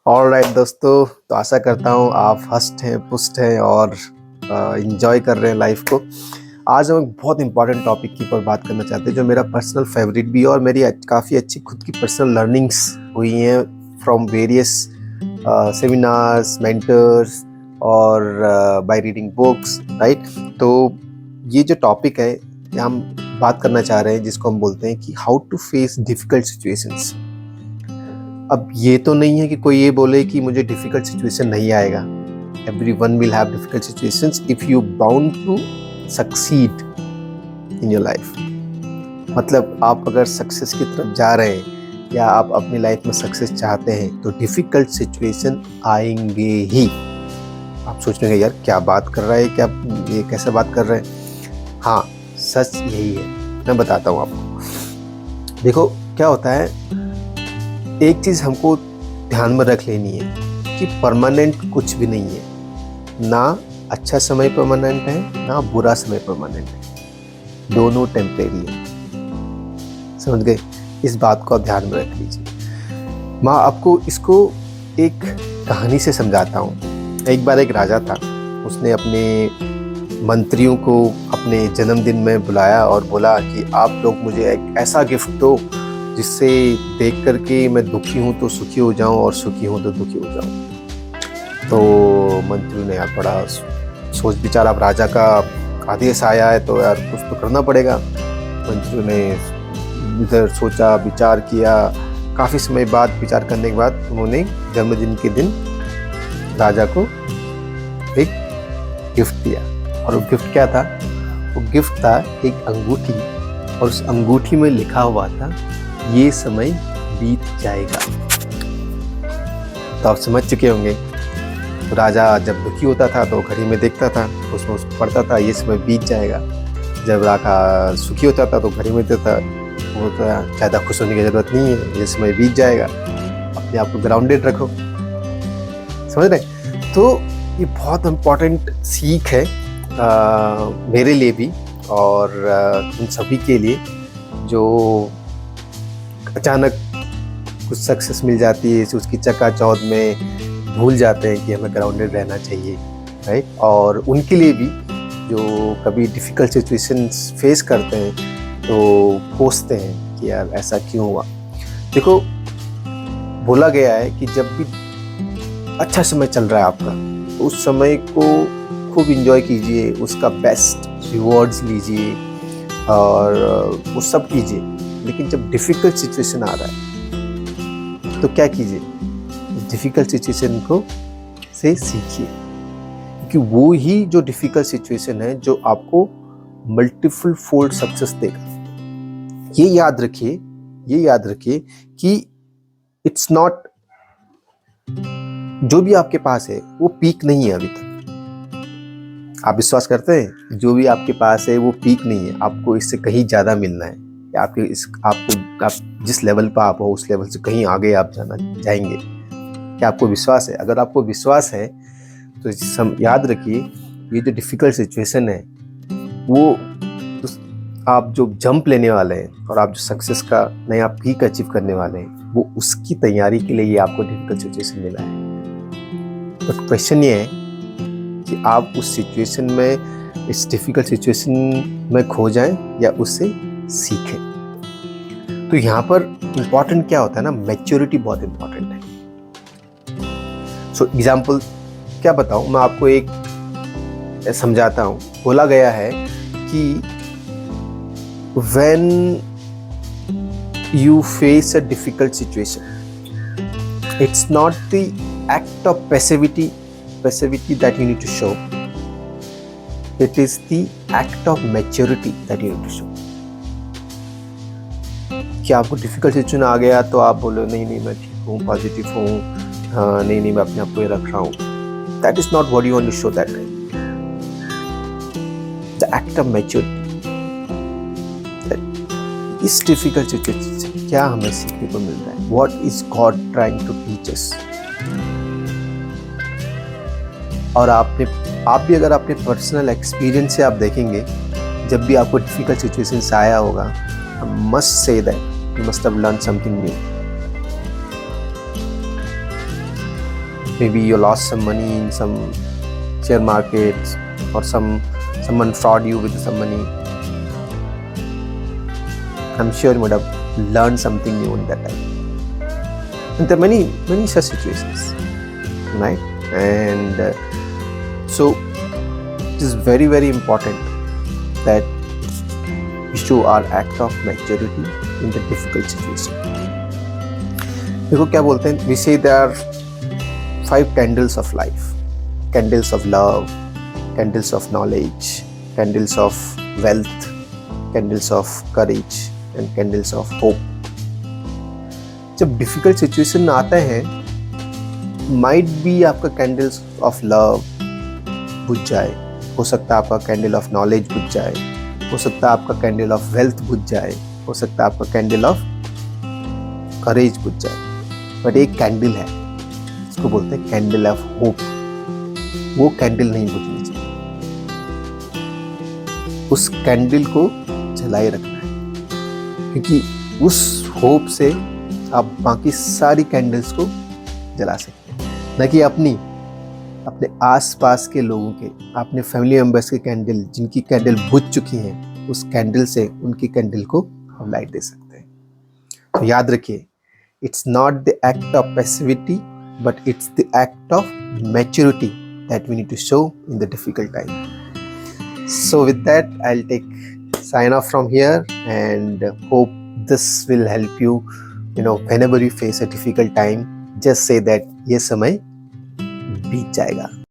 Alright दोस्तों, तो आशा करता हूँ आप हष्ट हैं, पुष्ट हैं और इंजॉय कर रहे हैं लाइफ को। आज हम एक बहुत इंपॉर्टेंट टॉपिक की पर बात करना चाहते हैं, जो मेरा पर्सनल फेवरेट भी है और मेरी काफ़ी अच्छी खुद की पर्सनल लर्निंग्स हुई हैं फ्रॉम वेरियस सेमिनार्स, मेंटर्स और बाय रीडिंग बुक्स, राइट। तो ये जो टॉपिक है, हम बात करना चाह रहे हैं, जिसको हम बोलते हैं कि how to face difficult situations. अब ये तो नहीं है कि कोई ये बोले कि मुझे डिफ़िकल्ट सिचुएशन नहीं आएगा। Everyone will have difficult situations if you bound to succeed in your life. मतलब आप अगर सक्सेस की तरफ जा रहे हैं या आप अपनी लाइफ में सक्सेस चाहते हैं, तो डिफ़िकल्ट सिचुएशन आएंगे ही। आप सोच रहे हैं यार क्या बात कर रहा है, क्या ये कैसे बात कर रहे हैं। हाँ, सच यही है। मैं बताता हूँ आपको। देखो क्या होता है, एक चीज़ हमको ध्यान में रख लेनी है कि परमानेंट कुछ भी नहीं है। ना अच्छा समय परमानेंट है, ना बुरा समय परमानेंट है। दोनों टेम्परेरी है। समझ गए? इस बात को आप ध्यान में रख लीजिए। मैं आपको इसको एक कहानी से समझाता हूँ। एक बार एक राजा था, उसने अपने मंत्रियों को अपने जन्मदिन में बुलाया और बोला कि आप लोग मुझे एक ऐसा गिफ्ट दो जिससे देख कर के मैं दुखी हूँ तो सुखी हो जाऊँ और सुखी हूँ तो दुखी हो जाऊँ। तो मंत्री ने यार बड़ा सोच विचार, अब राजा का आदेश आया है तो यार कुछ तो करना पड़ेगा। मंत्री ने इधर सोचा, विचार किया। काफ़ी समय बाद विचार करने के बाद उन्होंने जन्मदिन के दिन राजा को एक गिफ्ट दिया। और वो गिफ्ट क्या था? वो गिफ्ट था एक अंगूठी, और उस अंगूठी में लिखा हुआ था, ये समय बीत जाएगा। तो आप समझ चुके होंगे। तो राजा जब दुखी होता था तो घड़ी में देखता था, उसमें उसको पढ़ता था ये समय बीत जाएगा। जब राजा सुखी होता था तो घड़ी में देखता, वो तो ज़्यादा खुश होने की ज़रूरत नहीं है, ये समय बीत जाएगा। अपने आप को ग्राउंडेड रखो। समझ रहे? तो ये बहुत इम्पोर्टेंट सीख है मेरे लिए भी और उन सभी के लिए जो अचानक कुछ सक्सेस मिल जाती है, उसकी चकाचौंध में भूल जाते हैं कि हमें ग्राउंडेड रहना चाहिए, राइट। और उनके लिए भी जो कभी डिफ़िकल्ट सिचुएशंस फेस करते हैं तो कोसते हैं कि यार ऐसा क्यों हुआ। देखो, बोला गया है कि जब भी अच्छा समय चल रहा है आपका, तो उस समय को खूब इंजॉय कीजिए, उसका बेस्ट रिवॉर्ड्स लीजिए और वो सब कीजिए। लेकिन जब डिफ़िकल्ट सिचुएशन आ रहा है तो क्या कीजिए? डिफ़िकल्ट सिचुएशन को से सीखिए, क्योंकि वो ही जो डिफ़िकल्ट सिचुएशन है जो आपको मल्टीपल फोल्ड सक्सेस देगा। ये याद रखिए कि इट्स नॉट, जो भी आपके पास है वो पीक नहीं है अभी तक। आप विश्वास करते हैं? जो भी आपके पास है वो पीक नहीं है। आपको इससे कहीं ज़्यादा मिलना है। आप जिस लेवल पर आप हो उस लेवल से कहीं आगे आप जाएंगे। क्या आपको विश्वास है? अगर आपको विश्वास है तो याद रखिए, ये जो डिफ़िकल्ट सिचुएशन है वो आप जो जंप लेने वाले हैं और आप जो सक्सेस का नया पीक अचीव करने वाले हैं, वो उसकी तैयारी के लिए ये आपको डिफ़िकल्ट सिचुएशन मिला है। बट क्वेश्चन ये है कि आप उस सिचुएशन में, इस डिफ़िकल्ट सिचुएशन में खो जाएं या उससे सीखें। तो यहाँ पर इम्पॉर्टेंट क्या होता है ना, मैच्योरिटी बहुत इम्पॉर्टेंट है। सो एग्जाम्पल क्या बताऊँ मैं आपको, एक समझाता हूँ। बोला गया है कि when you face a difficult situation, it's not the act of passivity that you need to show, it is the act of maturity that you need to show. कि आपको डिफ़िकल्ट सिचुएशन आ गया तो आप बोलो नहीं मैं ठीक हूँ, पॉजिटिव हूँ, नहीं मैं अपने आप को ये रख रहा हूँ। That is not what you want to show that time. The act of maturity. इस डिफ़िकल्ट सिचुएशन से क्या हमें सीखने को मिल रहा है? What is God trying to teach us? और आप भी अगर अपने पर्सनल एक्सपीरियंस से आप देखेंगे, जब भी आपको डिफ़िकल्ट सिचुएशंस आया होगा, I must say that you must have learned something new. maybe you lost some money in some share markets, or someone fraud you with some money. I'm sure you would have learned something new in that time. And there are many such situations, right? And so it is very very important that we show our act of maturity in the difficult situation. देखो क्या बोलते हैं, we say there are 5 candles of life: candles of love, candles of knowledge, candles of wealth, candles of courage and candles of hope. जब difficult situation आता है, might be आपका candles of love बुझ जाए, हो सकता है आपका कैंडल ऑफ नॉलेज बुझ जाए, हो सकता है आपका कैंडल ऑफ वेल्थ बुझ जाए, हो सकता है आपका कैंडल ऑफ करेज बुझ जाए, बट एक कैंडल है, इसको बोलते हैं कैंडल ऑफ होप। वो कैंडल नहीं बुझनी चाहिए, उस कैंडल को जलाए रखना है, क्योंकि उस होप से आप बाकी सारी कैंडल्स को जला सकते हैं। न कि अपने आसपास के लोगों के, अपने फैमिली मेंबर्स के कैंडल, जिनकी कैंडल बुझ चुकी हैं, उस कैंडल से उनकी कैंडल को हम लाइट दे सकते हैं। तो याद रखिए, it's not the act of passivity, but it's the act of maturity that we need to show in the difficult time. So with that I will take sign off from here, and hope this will help you, whenever you face a difficult time, just say that ये समय बीत जाएगा।